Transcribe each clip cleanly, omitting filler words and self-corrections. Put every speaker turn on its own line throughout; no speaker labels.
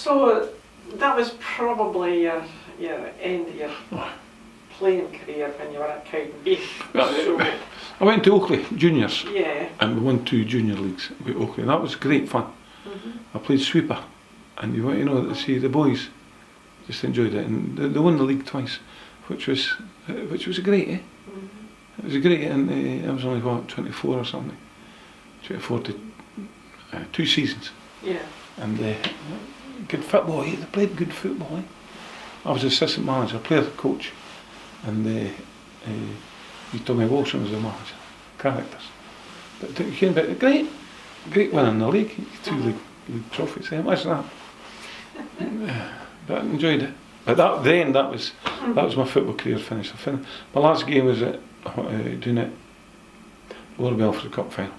So that was probably your end of your playing career when you were at Cowdenbeath. So,
I went to Oakley Juniors,
yeah.
and we won 2 junior leagues with Oakley. That was great fun. I played sweeper, and you know, to see the boys just enjoyed it, and they won the league twice, which was great. It was great, and I was only 24 or something, 24 to 2 seasons.
Yeah.
And good football. They played good football. I was assistant manager, player coach, and Tommy Wilson was the manager. Characters, but it came back great winning the league. 2 league trophies. How much that? But I enjoyed it. But that was my football career finished. My last game was at doing it Lower Belfast Cup final.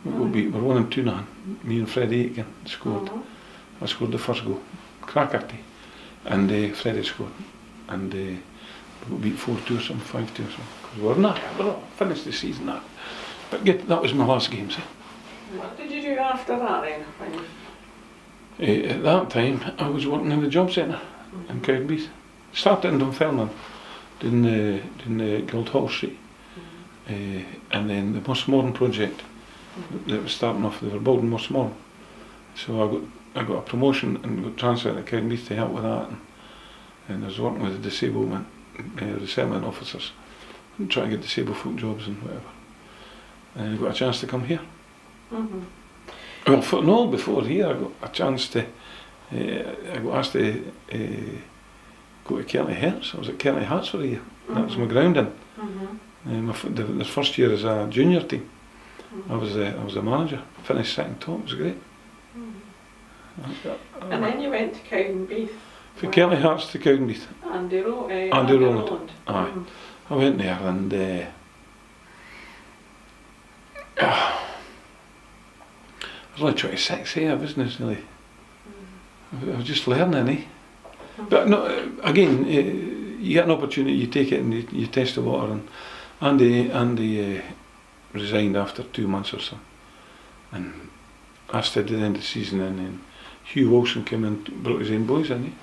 We're 1-2 Me and Freddie Aitken scored. I scored the first goal. Crackerty. And Freddie scored. And we beat 4-2 or something, 5-2 or something. Because we're not finished the season that. But that was my last game. See?
What did you do after that then?
At that time, I was working in the job centre in Cowdenbeath. Started in Dunfermline, doing the Guildhall Street. And then the Mossmorton project that was starting off, they were building Mossmorton. So I got a promotion and got transferred to Cowdenbeath to help with that. And I was working with the disabled resettlement officers, and trying to get disabled folk jobs and whatever. And I got a chance to come here. Well, before here I got a chance to, I got asked to go to Kearney Hearts. I was at Kearney Hearts for a year. That was my grounding. The first year as a junior team, I was a manager. Finished second top. It was great.
And then you went to Cowdenbeath.
From Kearney Hearts to Cowdenbeath.
Andy
Rowland. Aye. I went there and I was only 26 here, wasn't I? Really. I was just learning, But no, again, you get an opportunity, you take it and you test the water. And Andy resigned after 2 months or so. And I stayed at the end of the season, and then Hugh Wilson came in and brought his own boys in.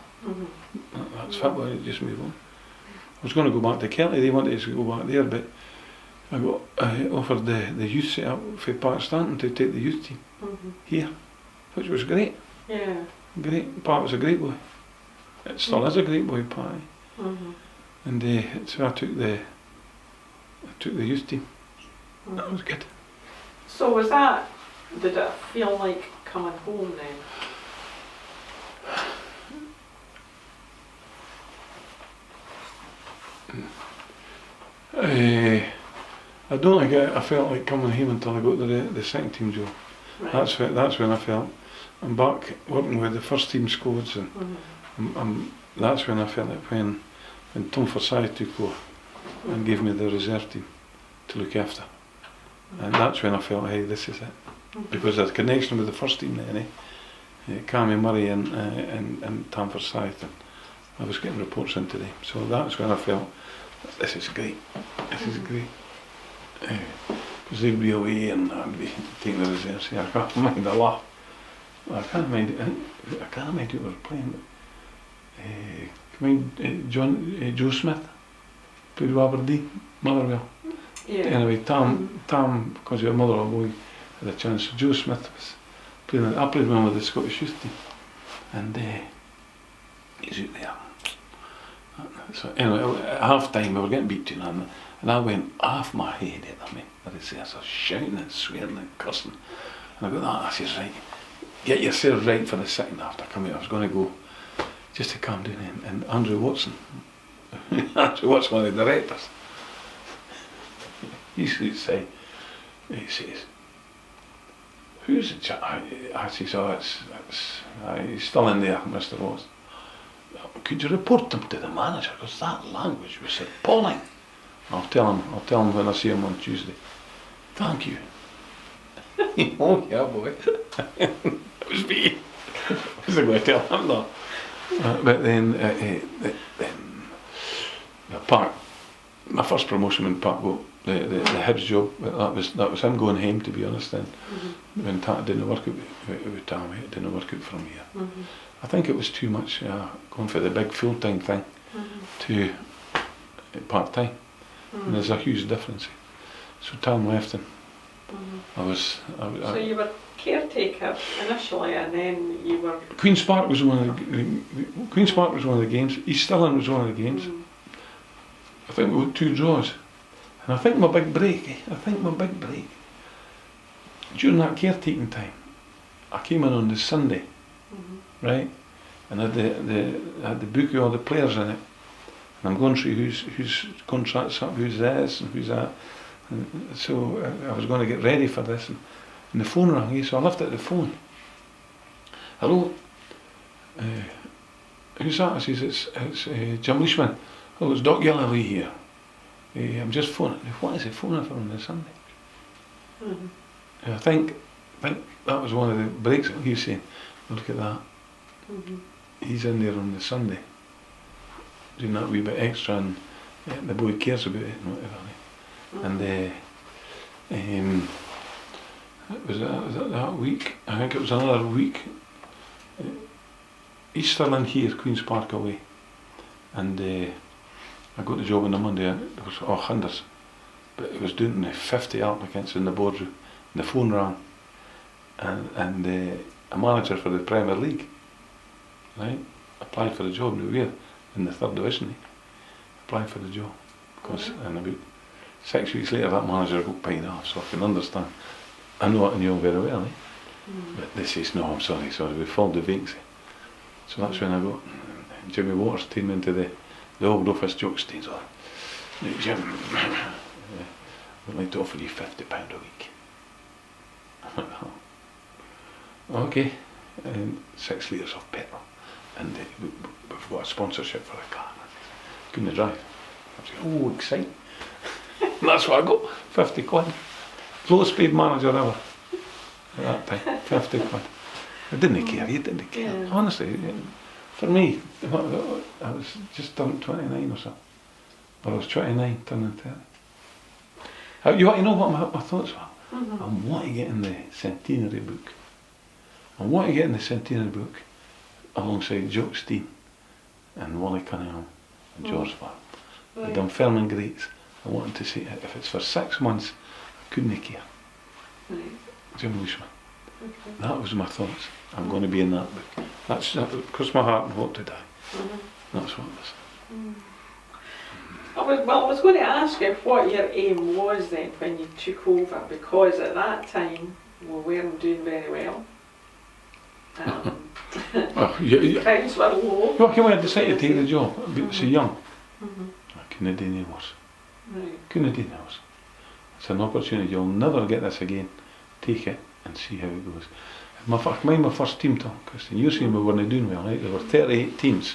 That's football, he just moved on. I was going to go back to Kelly, they wanted us to go back there, but I got offered the youth set up for Pat Stanton to take the youth team here, which was great.
Yeah.
Great. Pat was a great boy. It still is a great boy, Pat. And so I took the youth team. That was good.
So did it feel like coming home then?
I don't think I felt like coming home until I got the second team job. Right. That's when I felt I'm back working with the first team squads, and that's when I felt it when Tom Forsyth took over and gave me the reserve team to look after, and that's when I felt, hey, this is it, because there's a connection with the first team then, Cammy Murray and Tom Forsyth, and I was getting reports into them, so that's when I felt this is great. Because they'd be away and I'd be taking the reserves. I can't mind a laugh. I can't mind who was playing. Joe Smith played with Aberdeen, Motherwell. Yeah. Anyway, Tam, because your Motherwell boy had a chance. Joe Smith was playing. I played with him with the Scottish youth team, and he's out there. So anyway, at half time we were getting beat 2-0, and I went off my head at them. I was shouting and swearing and cussing. And I got that, I says, right, get yourself right for the second after I come out. I was going to go just to calm down. And Andrew Watson, one of the directors, he says, who's the chap? I says, he's still in there, Mr. Watson. Could you report them to the manager, because that language was appalling. I'll tell him when I see him on Tuesday. Thank you. Oh yeah, boy. That was me. I was going to tell him that. But then Pat, my first promotion when Pat got the Hibs job. That was him going home, to be honest. Then when it didn't work out with Tammy, it didn't work out for me. I think it was too much going for the big full-time thing to part-time. And there's a huge difference. So Tam left, and
So you were caretaker initially, and then you were.
Queen's Park was one of the games. East Stirling was one of the games. I think we got 2 draws. And I think my big break, during that caretaking time, I came in on the Sunday, right? And had the book with all the players in it. And I'm going through whose contract's up, who's this and who's that. And so I was going to get ready for this, and the phone rang, so I lifted the phone. Hello? Who's that? I says, it's Jim Leishman. Oh, it's Doc Gillilee here. I'm just phoning. What is it phoning for on the Sunday? I think that was one of the breaks. He was saying, look at that. He's in there on the Sunday, doing that wee bit extra, and the boy cares about it and whatever. And was that week? I think it was another week. East Stirling here, Queen's Park away. And I got the job on the Monday. There was hundreds, but it was doing the 50 applicants in the boardroom. And the phone rang, and a manager for the Premier League, right, applied for the job. Now we're in the 3rd division. Applied for the job, and about 6 weeks later that manager got paid off. So I can understand. I know I knew him very well, but they says, no, I'm sorry, we filled the vacancy. So that's when I got Jimmy Waters taking me into the old office joke stage. Now, Jim, we'd like to offer you £50 a week. Okay, 6 litres of petrol, and we've got a sponsorship for a car. Couldn't drive. I was like, oh, exciting. That's what I got, 50 quid. Lowest paid manager ever at that time, 50 quid. I didn't care, you didn't care. Yeah. Honestly, for me, I was just turned 29 or so. Or I was 29, turning 30. You want to know what my thoughts were? I want to get in the centenary book. I want to get in the centenary book alongside Jock Stein and Wally Cunningham and George Farr. The Dunfermline greats. I wanted to say, if it's for 6 months, I couldn't care. Jim Leishman. That was my thoughts. I'm going to be in that book. That's because my heart and hope to die. That's what it was.
I was going to ask you what your aim was then when you took over, because at that time we weren't doing very well. Things were low.
Well, when I decided to take the job, I was so young. I couldn't do any worse. Couldn't do any worse. It's an opportunity. You'll never get this again. Take it and see how it goes. My first team talk, because in your team we weren't doing well, right? There were 38 teams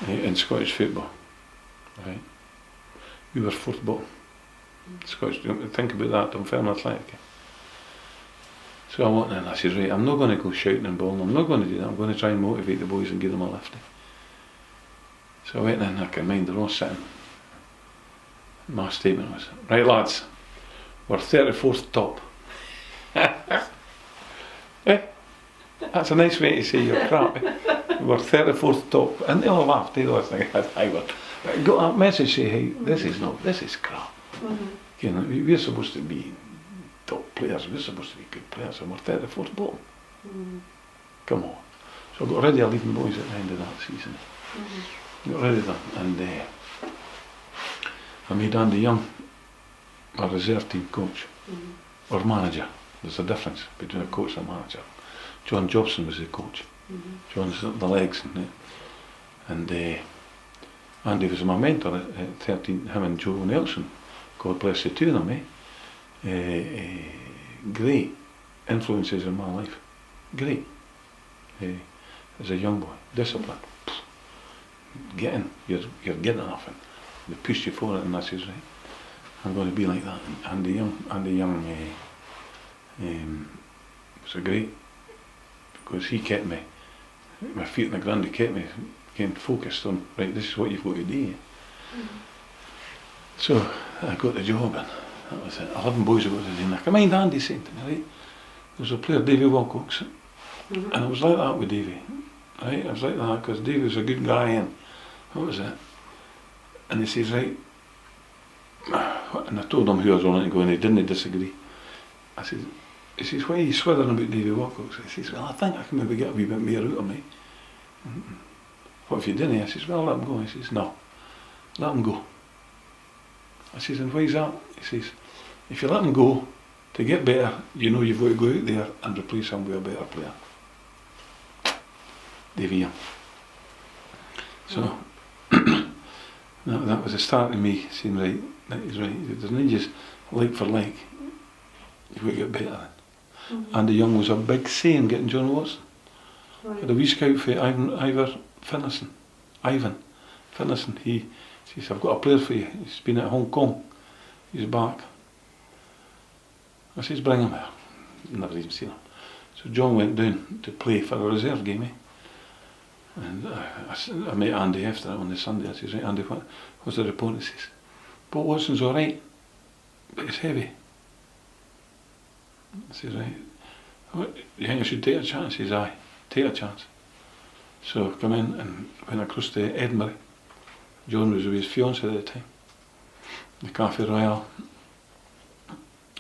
in Scottish football, right? We were 4th bottom. Scottish, think about that, Dunfermline Athletic. So I went in and I said, right, I'm not going to go shouting and bawling, I'm not going to do that, I'm going to try and motivate the boys and give them a lift. So I went in and I can mind they're all sitting. My statement was, right lads, we're 34th top. That's a nice way to say you're crap. We're 34th top. And they all laughed, they all think I got that message say, hey, this is crap. You know, we're supposed to be top players, we're supposed to be good players, and we're 34th bottom. Come on. So I got rid of 11 boys at the end of that season. Got rid of them, and I made Andy Young a reserve team coach, or manager. There's a difference between a coach and a manager. John Jobson was the coach. John's the legs, and Andy was my mentor at 13. Him and Joe Nelson, God bless the two of them. Great influences in my life. Great. As a young boy, discipline. Get in. You're getting enough, and they push you for it, and that's his right. I'm going to be like that. And Andy Young was a great, because he kept me, my feet in the ground, he kept me getting focused on, right, this is what you've got to do. So I got the job and that was it. 11 boys I got to do. And I can mind Andy saying to me, right, there was a player, Davy Wilcox, and I was like that with Davy, right? I was like that because Davy was a good guy and what was it? And he says, right, and I told him who I was wanting to go and he didn't disagree. He says, why are you swithering about Davy Wilcox? He says, well, I think I can maybe get a wee bit more out of me. What if you didn't? I says, well, let him go. He says, no, let him go. I says, and why's that? He says, if you let him go, to get better, you know you've got to go out there and replace him with a better player. Davy Young. So, that was the start of me saying, right, that is right, there's not just like for like, you've got to get better. Andy Young was a big saying getting John Watson. Had a wee scout for Ivan Finlayson. He says, I've got a player for you. He's been at Hong Kong. He's back. I says, bring him here. Never even seen him. So John went down to play for a reserve game. And I met Andy after that on the Sunday. I says, right, Andy, what's the report? He says, but Watson's alright, but it's heavy. I says, right, what, you think I should take a chance? He says, aye, take a chance. So I come in and went across to Edinburgh. John was with his fiancée at the time, the Cafe Royal,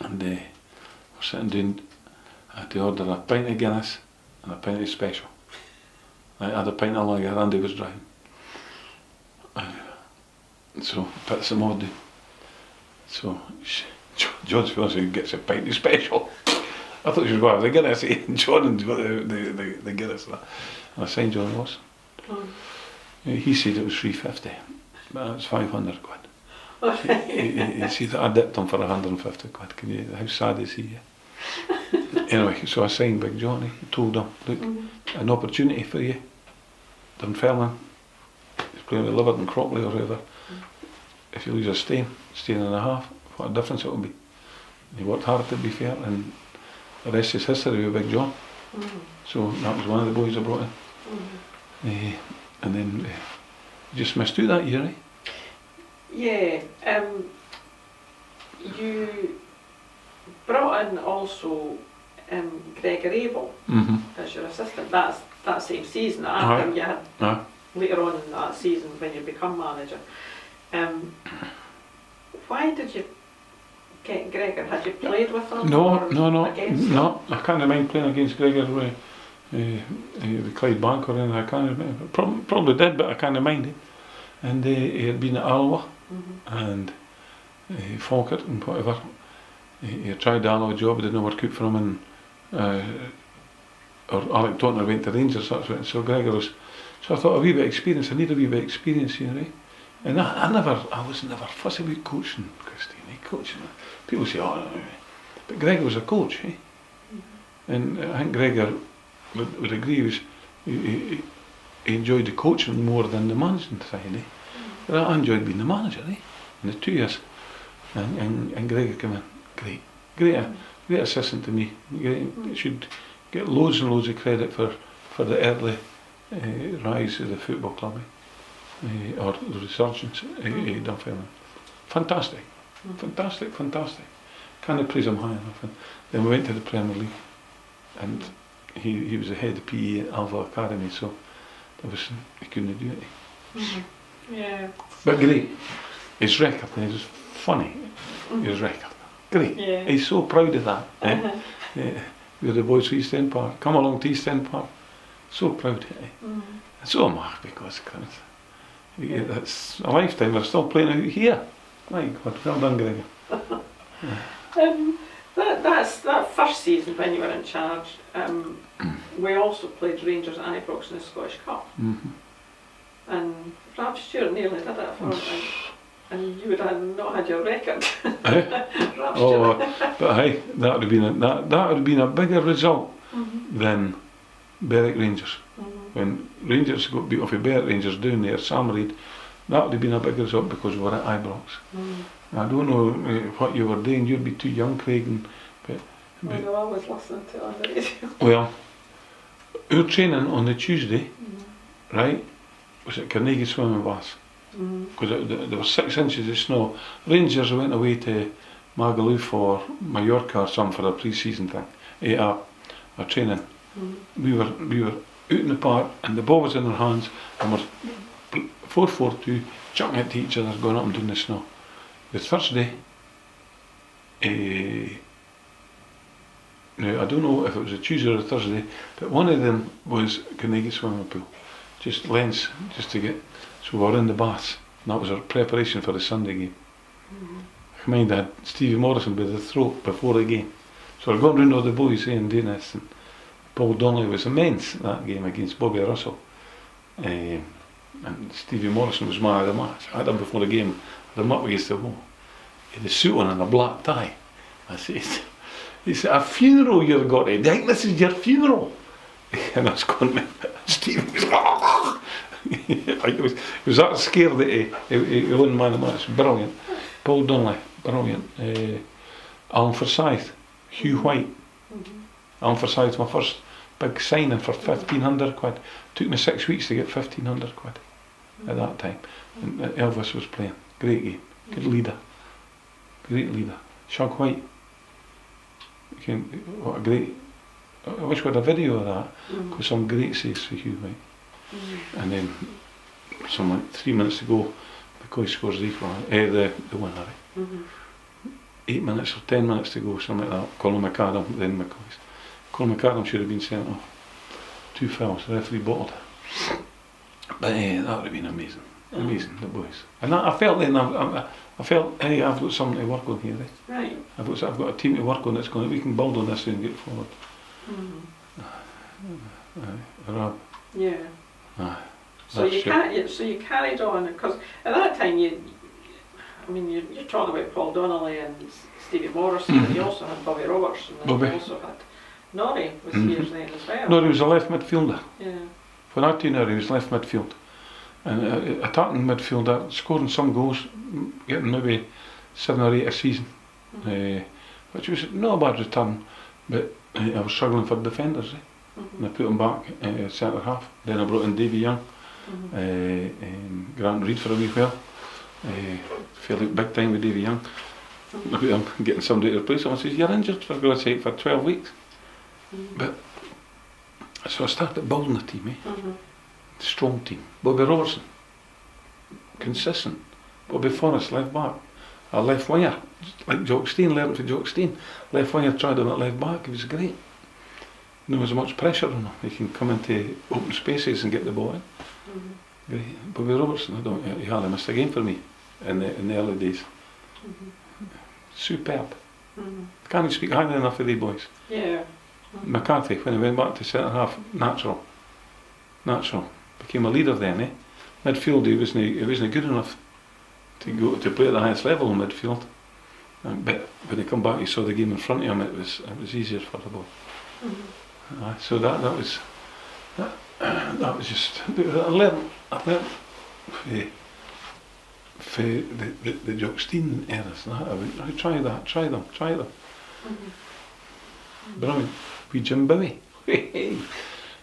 and we're sitting down. I had to order a pint of Guinness and a pint of Special. I had a pint of lager, Andy was driving. So put some more down. So John's fiancée gets a pint of Special. I thought she was going to have the Guinness, John got the Guinness. And I signed John Watson. He said it was $350, but it was 500 quid. He said I dipped him for 150 quid. How sad is he? Anyway, so I signed Big Johnny. Told him, look, an opportunity for you. Dunfermline, he's playing with Liverton, Crockley or whoever. If you lose a stone and a half, what a difference it will be. He worked hard to be fair, and the rest is history with Big John. So that was one of the boys I brought in. And then just missed out that year, eh?
Yeah. You brought in also Gregor Abel as your assistant. That's that same season after you had later on in that season when you become manager. Why did you get Gregor? Had you played with him? No. I can't mind playing against Gregor with Clyde Bank or anything. I can't remember. Probably did, but I can't mind it. And he had been at Alloa and Falkirk and whatever. He had tried the Alloa job, it didn't work out for him, and or Alec Totner went to Rangers, that's what. So Gregor was. So I thought, a wee bit of experience. I need a wee bit of experience here, right? And I was never fussy about coaching, Christine. Coaching. People say, oh, no. But Gregor was a coach, eh? And I think Gregor would agree. He enjoyed the coaching more than the managing side, eh? But I enjoyed being the manager, eh? In the 2 years, and Gregor came in, great assistant to me. He should get loads and loads of credit for the early rise of the football club, or the resurgence in Dunfermline. Fantastic. Can't praise him high enough. And then we went to the Premier League, and he was the head of PE at Alva Academy, so he couldn't do it. Yeah.
But great. His record, he was funny. His record, great. Yeah. He's so proud of that. Yeah. We're the boys from East End Park. Come along to East End Park. So proud. And so am I, because that's a lifetime. We're still playing out here. My God, well done, Gregor. That
first season when you were in charge, we also played Rangers and Ibrox in the Scottish Cup. And Ralph Stewart nearly did it for him, and you would have not had your record.
But hey, that would have been a bigger result than Berwick Rangers. When Rangers got beat off of Berwick Rangers down there, Sam Reid, that would have been a big result because we were at Ibrox. I don't know what you were doing. You'd be too young, Craig. But
I was listening to it on the radio.
Well, our training on the Tuesday, right, was at Carnegie Swimming Baths. because there was 6 inches of snow. Rangers went away to Magaluf or Mallorca or something for a pre-season thing, a training. We were out in the park and the ball was in our hands and we're 4-4-2, chucking it to each other, going up and down the snow. The Thursday, now I don't know if it was a Tuesday or a Thursday, but one of them was Carnegie swimming pool, just lengths, just to get, so we were in the baths, and that was our preparation for the Sunday game. I mind I had Stevie Morrison by the throat before the game, so we're going round all the boys saying doing this, and Paul Donnelly was immense that game against Bobby Russell, and Stevie Morrison was man of the match. I had him before the game, I had him up against the wall. He had a suit on and a black tie. I said, he said, a funeral you've got to, I think this is your funeral. And I was going, Stevie was he was that scared that he won man of the match. Brilliant. Paul Donnelly, brilliant. Alan Forsyth, Hugh White. Alan Forsyth, my first big signing for 1,500 quid. Took me 6 weeks to get 1,500 quid at that time. And Elvis was playing. Great game. Good leader. Great leader. Shug White. What a great. I wish we had a video of that. Because some great saves for Hugh White. And then, some like 3 minutes to go, McCoy scores the winner. 8 minutes or 10 minutes to go, something like that. Colin McAdam, then McCoy's. Colin McAdam should have been sent off. 2 fouls, the referee bottled it. But that would have been amazing. Amazing, the boys. And I felt then, I felt, hey, I've got something to work on here.
Right.
I've got a team to work on that's going to, we can build on this and get forward. Rob.
Yeah. So you carried on, because at that time you're talking about Paul Donnelly and Stevie Morrison, and you also had Bobby Robertson, and you also had Norrie was here then as well.
Norrie was a left midfielder.
Yeah.
When I came here, he was left midfield. And attacking midfielder, scoring some goals, getting maybe 7 or 8 a season, which was not a bad return, but I was struggling for defenders, and I put him back centre half. Then I brought in Davy Young, Grant Reid for a wee while. Fell out big time with Davy Young. I put him getting somebody to replace him. I says, "You're injured for God's sake for 12 weeks." But so I started building a team, strong team. Bobby Robertson, consistent. Bobby Forrest, left back. A left winger, like Jock Stein, learned from Jock Stein. Left winger, tried him at left back, he was great. There was much pressure on him. He can come into open spaces and get the ball in. Great. Bobby Robertson, he hardly missed a game for me in the early days. Superb. Can't speak highly enough of these boys.
Yeah.
McCarthy, when he went back to centre half, natural. Became a leader then, Midfield, he wasn't good enough to go to play at the highest level in midfield. But when he come back, he saw the game in front of him. It was easier for the ball. So that was just I learned for the Jock Stein eras. I try them. Brilliant. We Jim Bowie.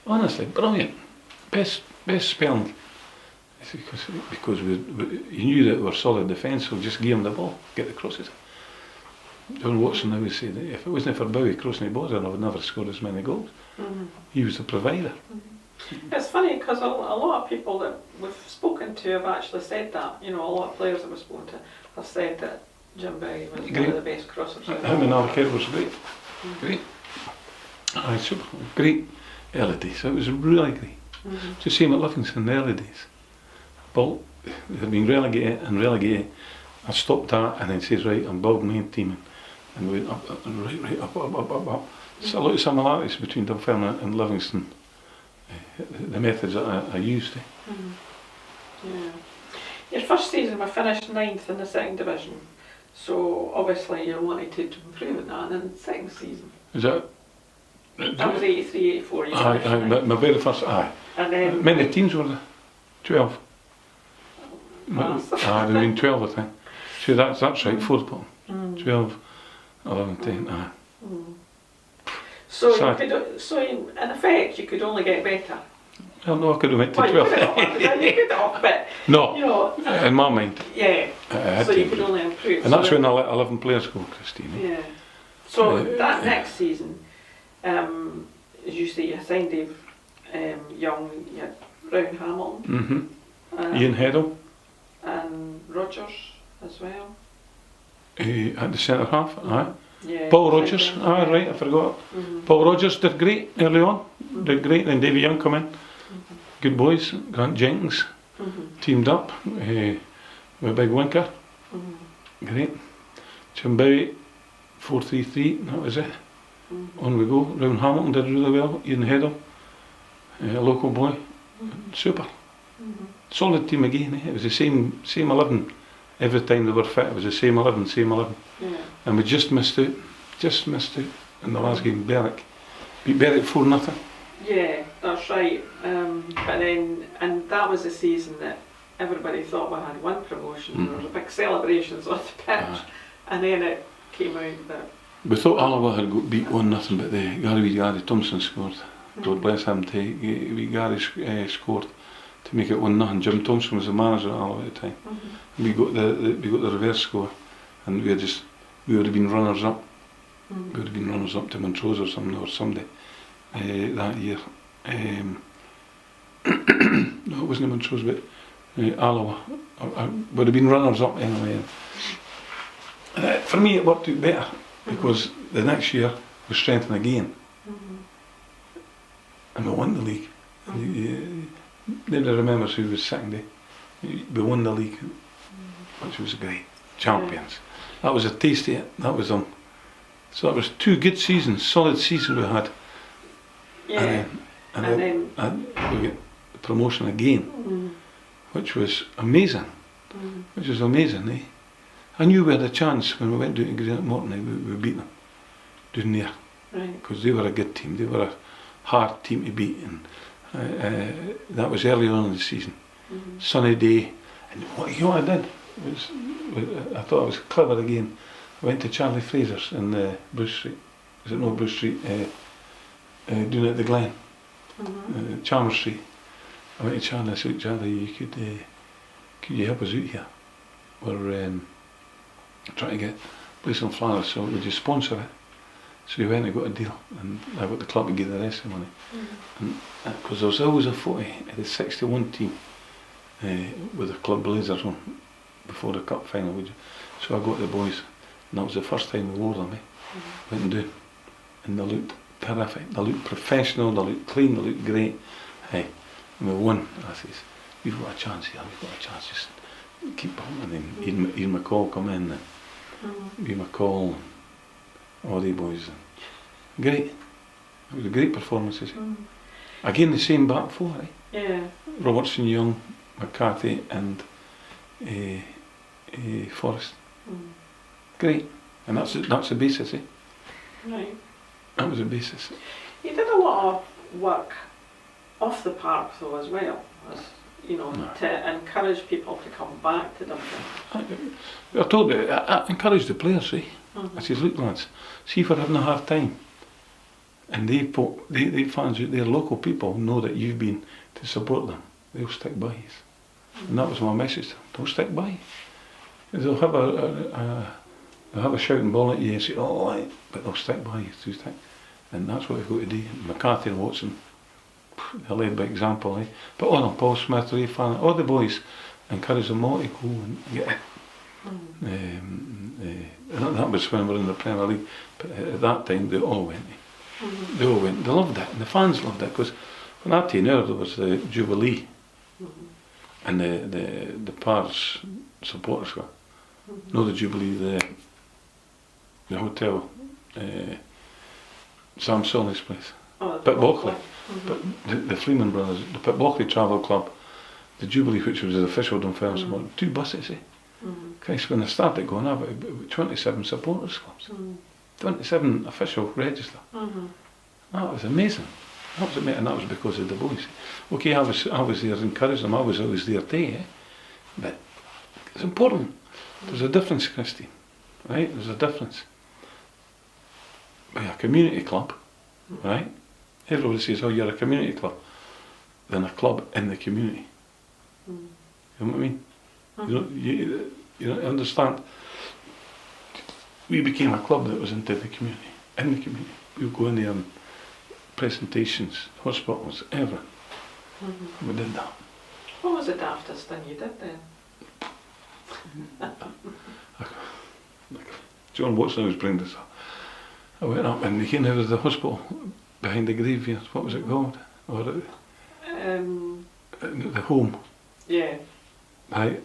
Honestly, brilliant. Best spelling. Because you knew that we were solid defence, so just give him the ball, get the crosses. John Watson always said that if it wasn't for Bowie crossing the balls, I would never score as many goals. He was the provider.
It's funny because a lot of people that we've spoken to have actually said that. A lot of players that we've spoken to have said that Jim Bowie was one of the best crossers.
Him and Arcade was great. Great. Super. Great early days. It was really great. Just same at Livingston in the early days. But they've been relegated. I stopped that and then says, right, I'm building my team and went up and right up. There's a lot of similarities between Dunfermline and Livingston. The methods that I used.
Yeah. Your first season we finished 9th in the 2nd division, so obviously you wanted to improve in that. And then the second season.
Is that?
That was 83, 84.
My very first.
And then
many teams were there? 12. There'd been 12 I think. So that's right, 4th bottom. 12, 11, 10.
So in effect you could only get better.
Well, no, I could have went to
Well,
12.
you could have, but
No,
you know,
in my mind.
yeah.
I had
So
to
you could
improve.
only improve.
And that's
so
when 11 players go, Christine.
yeah. So that
yeah.
next season, as you say, you signed Dave Young, you had Brown Hamilton,
Ian Heddle
and Rogers as well.
at the centre half, aye.
Yeah.
Paul Rogers,
Signed
aye,
him.
right, I forgot.
Mhm.
Paul Rogers did great early on, did great, then Davy Young come in. Good boys, Grant Jenkins teamed up with Big Winker, great. Jim Bowie, 4-3-3, that was it. On we go. Round Hamilton did really well, Ian Heddle, a local boy, super. Solid team again, eh? It was the same 11 every time they were fit, it was the same 11.
Yeah.
And we just missed out in the last game. Berwick beat Berwick 4-0.
Yeah, that's right. But then, and that was the season that everybody thought we had won promotion. There was big celebrations on the pitch, and then it came out that
We thought Alloa had got beat 1-0, but Gary Thompson scored. God bless him. Gary scored to make it 1-0. Jim Thompson was the manager at Alloa at the time. We got the reverse score, and we would have been runners up. We would have been runners up to Montrose or somebody that year. No, it wasn't Montrose, but Alloa. Would have been runners up anyway. For me, it worked out better because the next year we strengthened again, and we won the league. Nobody remembers who was second day. We won the league, which was great. Champions. That was a taste of it. That was them. So that was 2 good seasons, solid seasons we had.
yeah,
And
then
we get the promotion again, which was amazing. Which was amazing, eh? I knew we had a chance when we went down to Greenock Morton. We beat them down there
right,
because they were a good team. They were a hard team to beat, and that was early on in the season. Sunny day, and what I did was I thought I was clever again. I went to Charlie Fraser's in Bruce Street. Is it no Bruce Street? Doing it at the Glen, Chalmers Street. I went to Charlie and I said, Charlie, could you help us out here? We're trying to get play some flowers, so would you sponsor it? So he went and got a deal, and I got the club to give the rest of the money. Because there was always a photo of the 61 team with the club blazers on before the cup final. So I got the boys, and that was the first time we wore them. Went and down, and they looked terrific. They looked professional, they looked clean, they looked great. Hey, and we won. I says, we've got a chance here, we've got a chance. Just keep on. And then Ian McCall come in, and Ian McCall, and all the boys. And great. It was a great performance. Again, the same back four.
yeah,
Robertson, Young, McCarthy, and Forrest. Great. And that's the basis.
right.
That was the basis.
You did a lot of work off the park though as well, as, you know, to encourage people to come back to Dublin.
I told you, I encouraged the players. I says, look lads, see if we're having a hard time, and they fans out there, local people, know that you've been to support them, they'll stick by you. And that was my message to them. Don't stick by. They'll have a shouting ball at you and say, oh, right, but they'll stick by you through thick. And that's what we've got to do. McCarthy and Watson, they led by example. But all them, Paul Smith, Ray Fan, all the boys, encourage them all to go and get it. And that was when we were in the Premier League. But at that time, they all went. They all went. They loved it, and the fans loved it, because when I came there was the Jubilee, and the Pars supporters were. No, the Jubilee, the hotel, Sam Solly's place. Pit Bockley. But the Freeman brothers, the Pit Bockley Travel Club, the Jubilee, which was the official Dunfermline support, 2 buses. Christ, when they started going, about 27 supporters clubs, 27 official register. That was amazing. That was amazing, and that was because of the boys. Okay, I was there to encourage them. I was always there too, but it's important. There's a difference, Christine, right? There's a difference. By a community club, right? Everybody says, oh, you're a community club. than a club in the community. You know what I mean? You don't understand. We became a club that was into the community, in the community. We would go in there and presentations, hospitals, everything. We did that.
What was the daftest thing you did then?
John Watson always brings this up. I went up and there was the hospital behind the graveyard. What was it called? Or the home.
Yeah.
Right.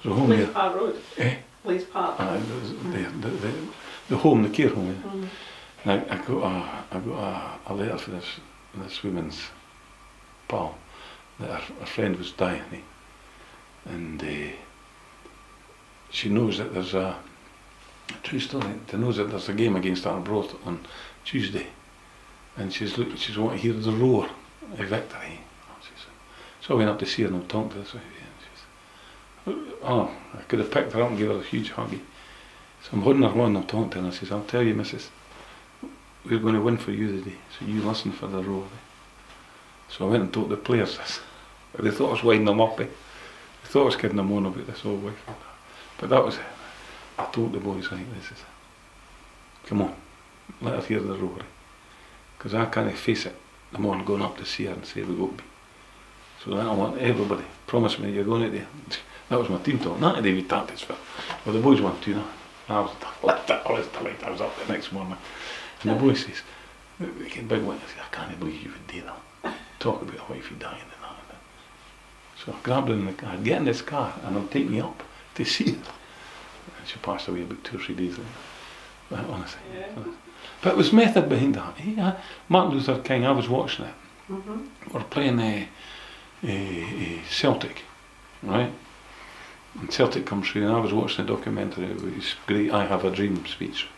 There's a home
Leith Park Road.
Eh?
Leith Park.
The home, the care home. Yeah. And I got a letter for this woman's pal that her friend was dying, and she knows that there's a true story. She knows that there's a game against Arbroath on Tuesday, and she's wanting to hear the roar of victory. So I went up to see her and talked to her. I could have picked her up and gave her a huge huggy. So I'm holding her one and I'm talking to her and I says, I'll tell you, missus, we're going to win for you today, so you listen for the roar. So I went and told the players this. They thought I was winding them up. They thought I was kidding them on about this old wife. But that was it. I told the boys, right, this is, come on, let her hear the roar. Because I can't face it, the morning going up to see her and say we got me. So then I want everybody, promise me you're going out there. That was my team talk, not a David Tactics for. Well, the boys went to, I was delighted. I was up the next morning. And the boy says, we get big one, I said, I can't believe you would do that. Talk about a wifey dying and that. So I grabbed her in the car, get in this car and they'll take me up to see her. And she passed away about 2 or 3 days later. But honestly. Yeah. But it was method behind that. Yeah. Martin Luther King, I was watching it. We're playing Celtic, right? And Celtic comes through and I was watching a documentary about his great I Have a Dream speech.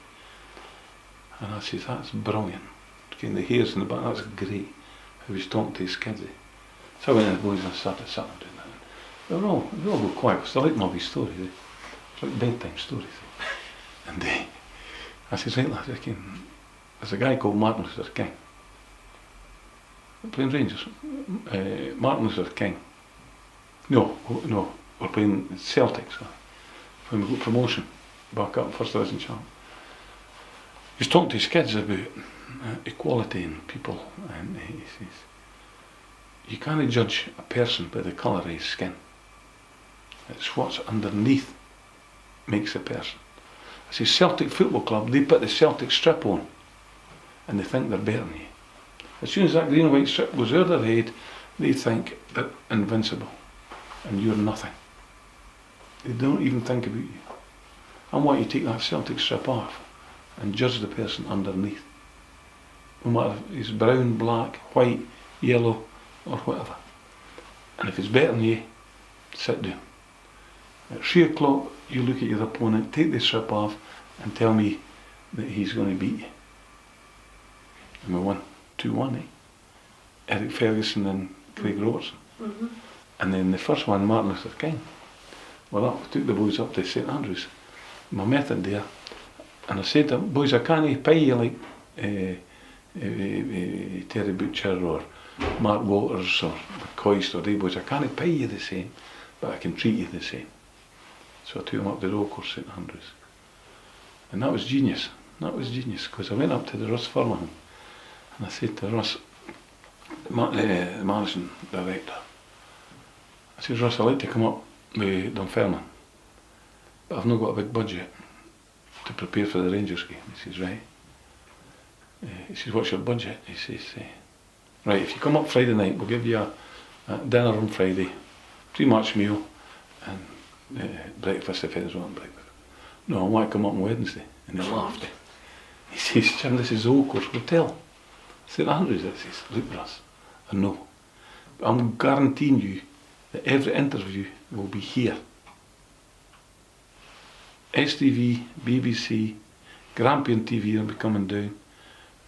And I says, that's brilliant. Getting the hairs in the back, that's great. How he's talking to his kids. So I went in the boys and I started sitting doing that. They all go quiet because they like my wee stories. It's like bedtime stories. And I says, right lads, there's a guy called Martin Luther King. We're playing Rangers. Martin Luther King. No, we're playing Celtic. So when we got promotion, back up, first division champ. He's talking to his kids about equality and people, and he says, you can't judge a person by the colour of his skin. It's what's underneath makes a person. I say, Celtic Football Club, they put the Celtic strip on and they think they're better than you. As soon as that green and white strip goes over their head, they think they're invincible and you're nothing. They don't even think about you. I want you to take that Celtic strip off and judge the person underneath. No matter if he's brown, black, white, yellow or whatever. And if he's better than you, sit down. At 3 o'clock you look at your opponent, take the strip off and tell me that he's going to beat you. And we won 2-1, Eric Ferguson and Craig Robertson. And then the first one, Martin Luther King. Well, I took the boys up to St Andrews, my method there, and I said to them, boys, I can't pay you like Terry Butcher or Mark Walters or Coist or they boys, I can't pay you the same, but I can treat you the same. So I took them up to the Royal Course St Andrews. And that was genius. That was genius, because I went up to the Russ Furlong and I said to Russ, the managing director, I said, Russ, I'd like to come up with Dunfermline, but I've not got a big budget to prepare for the Rangers game. He says, right. He says, what's your budget? He says, right, if you come up Friday night, we'll give you a dinner on Friday, pre-match meal, and breakfast if there's one breakfast. No, I want to come up on Wednesday. And he laughed. He says, Jim, this is the Old Course Hotel. St Andrews, he says, look, Russ, I know, but I'm guaranteeing you that every interview will be here. STV, BBC, Grampian TV will be coming down.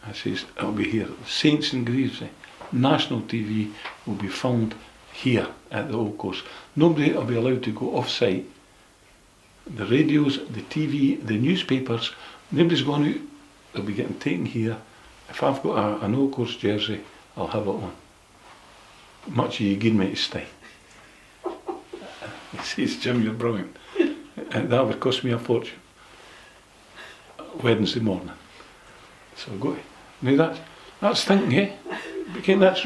I says, it'll be here. Saints and Gravesy, national TV will be filmed here at the Old Course. Nobody will be allowed to go off-site. The radios, the TV, the newspapers, nobody's going out. They'll be getting taken here. If I've got an Old Course jersey, I'll have it on. much you give me to stay. He says, Jim, you're brilliant. That would cost me a fortune. Wednesday morning. So I go to, now that's thinking, eh? That's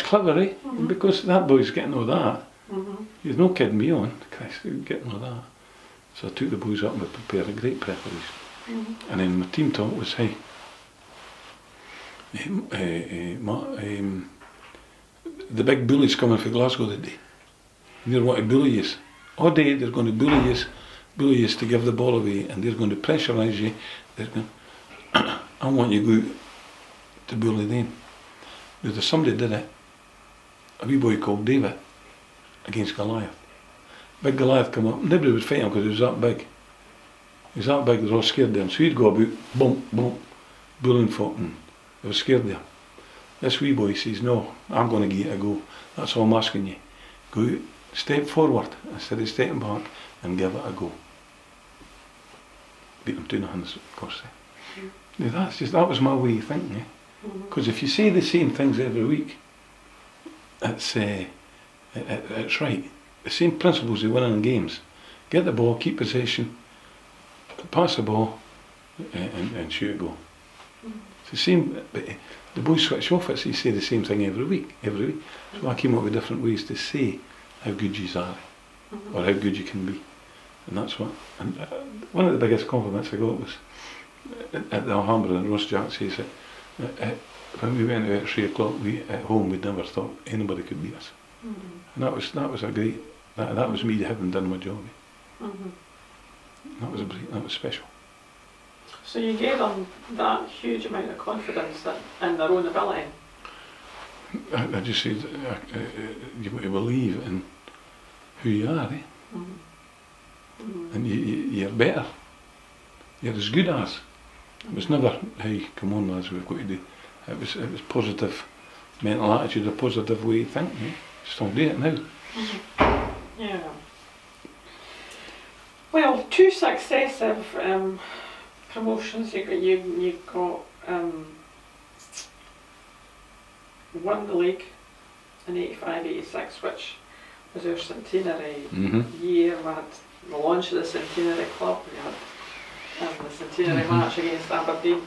clever, eh? Mm-hmm. Because that boy's getting all that. Mm-hmm. He's no kidding me on. Christ, he's getting all that. So I took the boys up and we prepared a great preparation. Mm-hmm. And then my team talk was, hey, the big bully's coming for Glasgow today. And they want to bully you. All day they're going to bully you to give the ball away, and they're going to pressurise you. I want you to go to bully them. Because somebody did it, a wee boy called David, against Goliath. Big Goliath come up, nobody would fight him because he was that big. He was that big, they were all scared of him. So he'd go about, bump, bullying folk, and they were scared of him. This wee boy says, no, I'm going to give it a go. That's all I'm asking you. Go, step forward instead of stepping back and give it a go. Beat him 2-0, of course. Now that was my way of thinking. Because if you say the same things every week, it's right. The same principles you win in games. Get the ball, keep possession, pass the ball, and shoot a goal. It's the same. But the boys switch off it, so you say the same thing every week. So I came up with different ways to say how good you are, or how good you can be. And that's what. And one of the biggest compliments I got was at the Alhambra, and Ross Jack says that when we went out at 3 o'clock at home, we'd never thought anybody could beat us. And that was a great. That was me having done my job. That was special.
So you gave them that huge amount of confidence in their own ability.
I just said, you've got to believe in who you are, eh? And you're better. You're as good as. It was never, hey, come on lads, we've got to do. It was positive mental attitude, a positive way of thinking. Eh? Still do it now.
Yeah. Well, 2 successive promotions. You got won the league in 85-86, which was our centenary year. We had the launch of the centenary club. We had the centenary match against Aberdeen,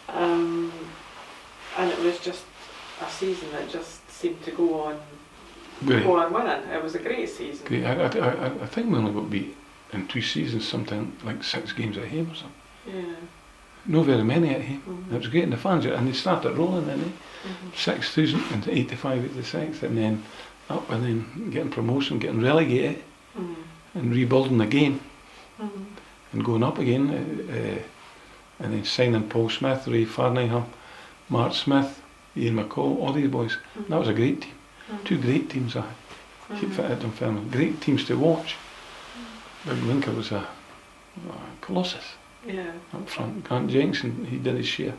and it was just a season that just seemed to go on winning. It was a great season.
Great. I think we only got beat in 2 seasons, something like 6 games at home or something.
Yeah.
No very many at home. It was great, and the fans, and they started rolling in 6,000 in 85, 86, and then up, and then getting promotion, getting relegated, and rebuilding again, and going up again, and then signing Paul Smith, Ray Farningham, Mark Smith, Ian McCall, all these boys. And that was a great team. 2 great teams I had. Keep fit at Dunfermline. Great teams to watch. Big Linker was a colossus.
Yeah.
Up front. Grant Jenkinson, he did his share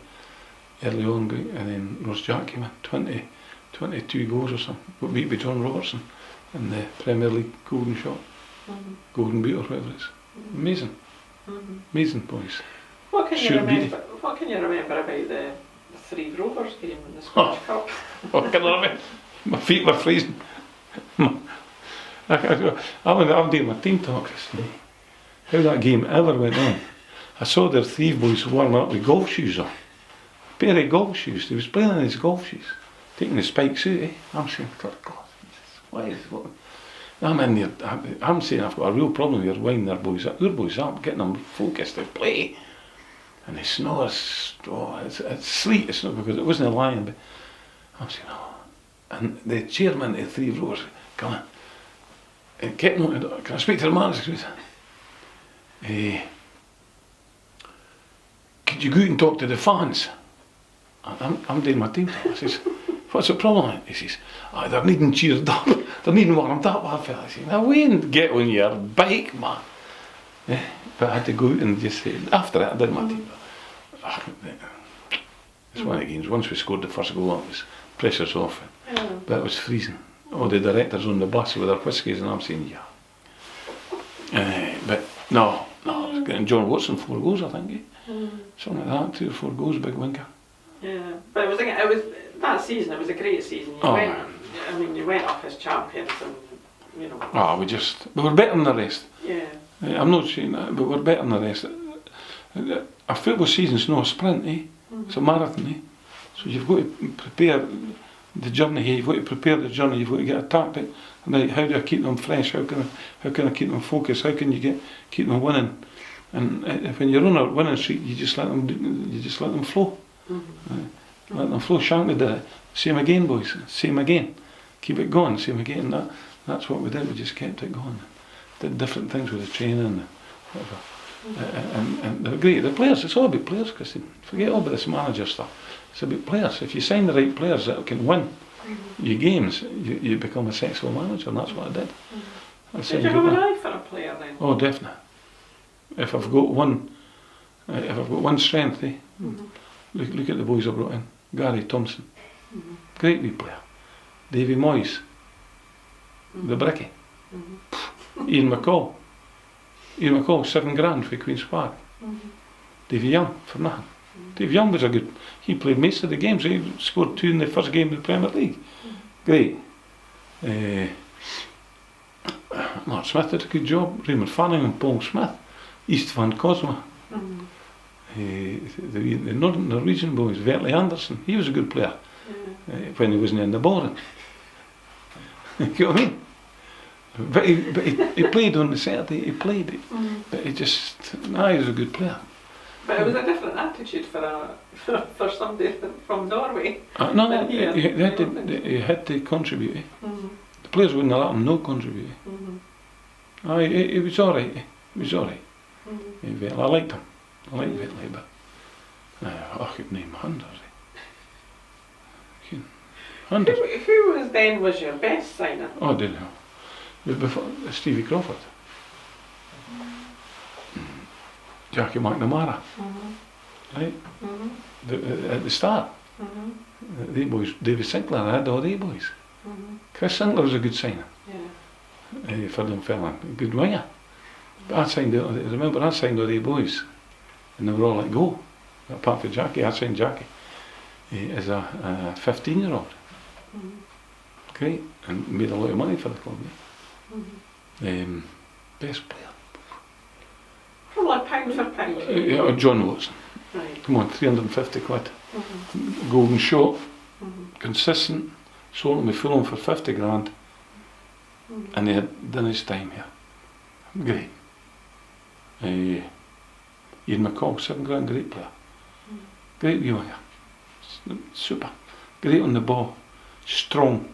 early on, and then Ross Jack came in, 22 goals or something. Got beat by John Robertson in the Premier League Golden Shot. Golden Boot or whatever it is. Amazing. Amazing boys.
What can you remember about the 3 Rovers game in the Scottish Cup?
What can I remember? My feet were freezing. I'm doing my team talk. How that game ever went on. I saw their 3 boys warming up with golf shoes on. A pair of golf shoes. They was playing in his golf shoes. Taking the spikes out, eh? I'm saying, God, why is what? I'm in there, I'm saying I've got a real problem here winding their boys up, getting them focused to play. And they snore, it's sleet, it's not because it wasn't a lion, but I'm saying, and the chairman of the 3 Rovers, come on, and kept on, can I speak to the manager? Could you go out and talk to the fans? I'm doing my team talk. I says, what's the problem? He says, they're needing cheered up, they're needing warmed up. I said, now wait, get on your bike, man. Yeah, but I had to go out and just say, after that I did my team talk. It's one of the games. Once we scored the first goal, it was pressure's off. But it was freezing. All the directors on the bus with their whiskies, and I'm saying, but no, I was getting John Watson 4 goals, I think. Something like that, 2 or 4 goals, big winker.
Yeah, but it was that season. It was a great season. You you went up as champions and, you know.
We were better than the rest.
Yeah.
I'm not saying that, but we're better than the rest. A football season's not a sprint, It's a marathon, So you've got to prepare the journey here, you've got to prepare the journey, you've got to get a tactic. Right, how do I keep them fresh? How can I keep them focused? How can you keep them winning? And when you're on a winning streak, you just let them flow. Let them flow. Shankly did it. Same again, boys. Same again. Keep it going. Same again. That's what we did. We just kept it going. Did different things with the training and whatever. And they're great. The players. It's all about players, Christine. Forget all about this manager stuff. It's about players. If you sign the right players that can win your games, you become a successful manager, and that's what I did.
Did you have an eye for a player then?
Oh, definitely. If I've got one strength, look at the boys I brought in. Gary Thompson, great wee player. Davy Moyes, the Bricky. Ian McCall, $7,000 for Queen's Park. Davy Young for nothing. Davy Young was he played most of the games. He scored 2 in the first game of the Premier League. Great. Mark Smith did a good job. Raymond Fanning and Paul Smith. East Van Cosma. The Norwegian boys, Vertley Anderson, he was a good player when he wasn't in the boring. You know what I mean? But he played on the Saturday, but he was a good player.
But it was a different attitude for somebody from Norway.
No, he had to contribute. The players wouldn't let him not contribute. He was alright. I liked him. I liked Whitley, but I could name hundreds. Hundreds.
Who was your best signer?
Oh, I didn't know. But before Stevie Crawford, Jackie McNamara, right? At the start, the boys, David Sinclair, I had all the boys. Chris Sinclair was a good signer. For them fella, good winger. But I signed all the boys, and they were all let go. Apart from Jackie, I signed Jackie as a 15-year-old. Great, and made a lot of money for the club. Best player.
From like pound for pound.
John Watson.
Right.
Come on, 350 quid. Golden shot, consistent. Sold him with Fulham for 50 grand, and he had done his time here. Great. Ian McCall, $7,000, great player. Great wee winger. Super. Great on the ball. Strong.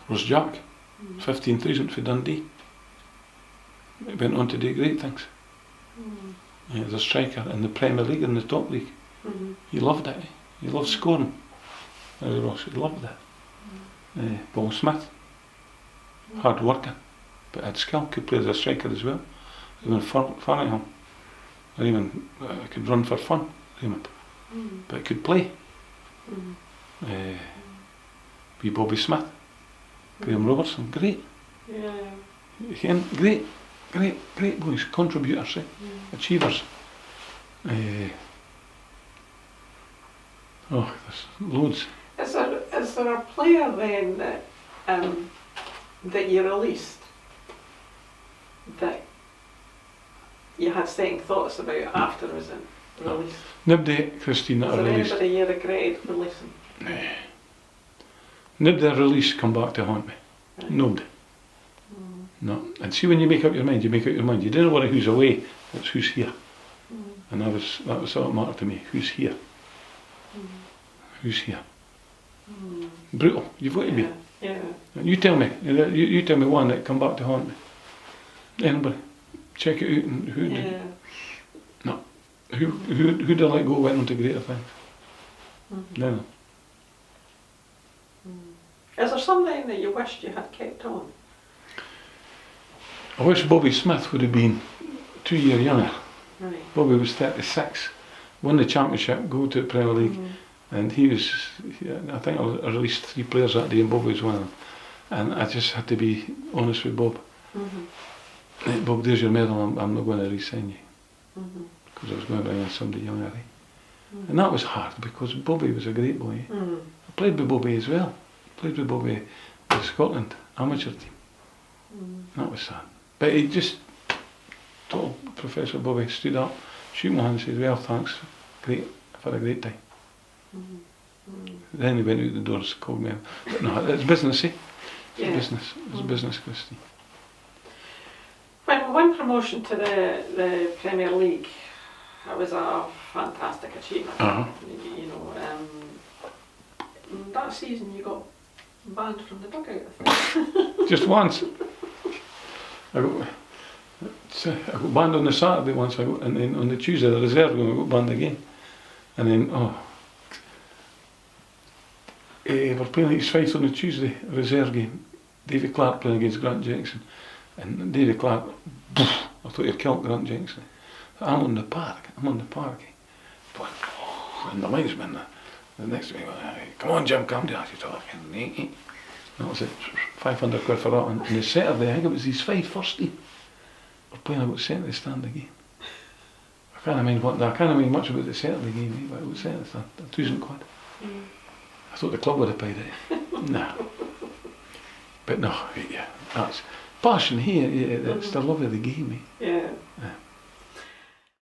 Ross Jack, 15,000 for Dundee. He went on to do great things. As a striker in the Premier League, in the top league. He loved it. He loved scoring. Ross, he loved it. Paul Smith, hard working, but had skill, could play as a striker as well. Even Farningham, or even could run for fun, Raymond, but could play. Wee Bobby Smith, Graham Robertson, great. Again, great boys, contributors, achievers. There's loads.
Is there a player then that you released that you had second thoughts about after it was released?
Nobody, Christine, that I released.
Is there anybody you regretted releasing?
Nobody I released come back to haunt me. Right. Nobody. No. And see, when you make up your mind, you make up your mind. You don't worry who's away, it's who's here. And that was what mattered to me. Who's here? Who's here? Brutal. You've got to be.
Yeah.
You tell me. You tell me one that come back to haunt me. Anybody? Check it out. And who did? No. Who did I let go went on to greater things? No.
Is there something that you wished you had kept on?
I wish Bobby Smith would have been 2 years younger.
Right.
Bobby was 36, won the championship, go to the Premier League, and he was, I think I released 3 players that day and Bobby was one of them. And I just had to be honest with Bob. Bob, there's your medal, I'm not going to re-sign you. Because I was going to bring in somebody younger. And that was hard because Bobby was a great boy. played with Bobby as well. Played with Bobby with Scotland amateur team. That was sad. But he just told Professor Bobby, stood up, shook my hand and said, well, thanks, great, I've had a great time. Then he went out the doors, called me. But no, it's business, eh? It's business. It's business, Christy.
When we won promotion to the Premier League, that was a fantastic achievement. You know, that season you got banned from the dugout, I think.
Just once. I got banned on the Saturday once, and then on the Tuesday, the reserve game, I got banned again. And then, we're playing his fight on the Tuesday, reserve game. David Clark playing against Grant Jackson. And David Clark, I thought he'd killed Grant Jackson. I'm on the park, and the linesman, the next day, come on Jim, come down. That was it, 500 quid for that. And the Saturday, I think it was his 5 team. We're playing about Saturday stand again. I can't remember much about the Saturday game, but it was Saturday stand, 1,000 quid. I thought the club would have paid it. Nah. But no, that's passion here, it's the love of the game.